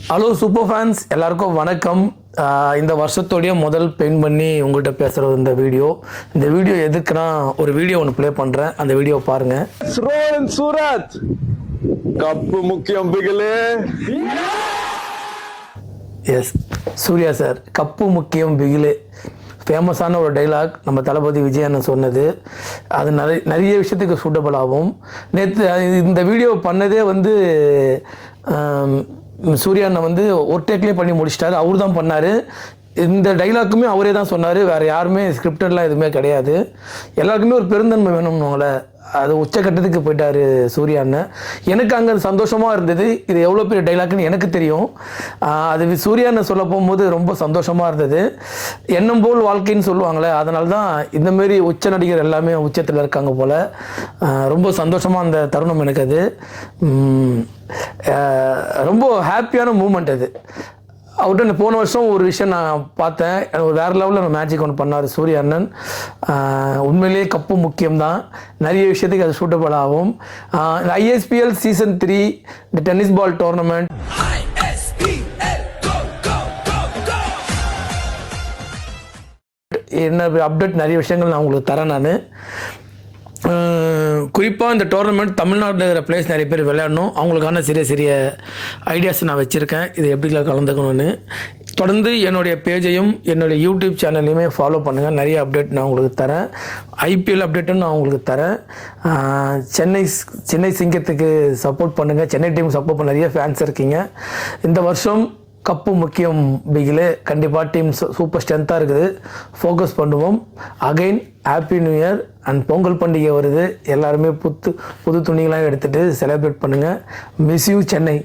Hello super fans எல்லாருக்கும் வணக்கம். இந்த வருஷத்தோடைய முதல் பெயிண்ட் பண்ணி உங்கள்கிட்ட பேசுகிறது இந்த வீடியோ எதுக்குன்னா ஒரு வீடியோ ஒன்று ப்ளே பண்ணுறேன், அந்த வீடியோ பாருங்கள். சூரத் கப்பு முக்கியம் பிகிலே. எஸ், சூர்யா சார், கப்பு முக்கியம் பிகிலே ஃபேமஸான ஒரு டைலாக் நம்ம தளபதி விஜய் அண்ணன் சொன்னது. அது நிறைய விஷயத்துக்கு சூட்டபிள் ஆகும். நேற்று இந்த வீடியோ பண்ணதே சூர்யா அண்ணன் ஒரு டேக்லேயே பண்ணி முடிச்சிட்டாரு. அவர் தான் பண்ணார். இந்த டைலாக்குமே அவரே தான் சொன்னார். வேறு யாருமே ஸ்கிரிப்டட்லாம் எதுவுமே கிடையாது. எல்லாருக்குமே ஒரு பெருந்தன்மை வேணும்னுங்களே, அது உச்சக்கட்டத்துக்கு போயிட்டார் சூர்யா அண்ணன். எனக்கு அங்கே சந்தோஷமாக இருந்தது. இது எவ்வளோ பெரிய டைலாக்னு எனக்கு தெரியும். அது சூர்யா அண்ணன் சொல்ல போகும்போது ரொம்ப சந்தோஷமாக இருந்தது. எண்ணம் போல் வாழ்க்கைன்னு சொல்லுவாங்களே, அதனால தான் இந்தமாரி உச்ச நடிகர் எல்லாமே உச்சத்தில் இருக்காங்க போல். ரொம்ப சந்தோஷமாக அந்த தருணம் எனக்கு. அது ரொம்ப ஹாப்பியான மூமெண்ட். அது அவர்கிட்ட போன வருஷம் ஒரு விஷயம் நான் பார்த்தேன். வேறு லெவலில் மேஜிக் ஒன்று பண்ணார் சூர்யா அண்ணன். உண்மையிலேயே கப்பு முக்கியம்தான். நிறைய விஷயத்துக்கு அது சூட்டபிள் ஆகும். ISPL சீசன் 3 இந்த டென்னிஸ் பால் டோர்னமெண்ட் என்ன அப்டேட் நிறைய விஷயங்கள் நான் உங்களுக்கு தரேன். நான் குறிப்பாக இந்த டோர்னமெண்ட் தமிழ்நாட்டில் இருக்கிற பிளேயர்ஸ் நிறைய பேர் விளையாடணும். அவங்களுக்கான சிறிய ஐடியாஸ் நான் வச்சுருக்கேன், இது எப்படிலாம் கலந்துக்கணும்னு. தொடர்ந்து என்னுடைய பேஜையும் என்னுடைய யூடியூப் சேனல்லையுமே ஃபாலோ பண்ணுங்கள். நிறைய அப்டேட் நான் உங்களுக்கு தரேன். IPL அப்டேட்டும் நான் உங்களுக்கு தரேன். சென்னை சிங்கத்துக்கு சப்போர்ட் பண்ணுங்கள். சென்னை டீமுக்கு சப்போர்ட் பண்ண நிறைய ஃபேன்ஸ் இருக்கீங்க. இந்த வருஷம் கப்பு முக்கியம் பிகிலே கண்டிப்பாக டீம் சூப்பர் ஸ்ட்ரென்த்தாக இருக்குது. ஃபோக்கஸ் பண்ணுவோம். Again happy new year and Pongal பண்டிகை வருது. எல்லாருமே புது துணிகளாக எடுத்துகிட்டு செலிப்ரேட் பண்ணுங்கள். Miss you Chennai.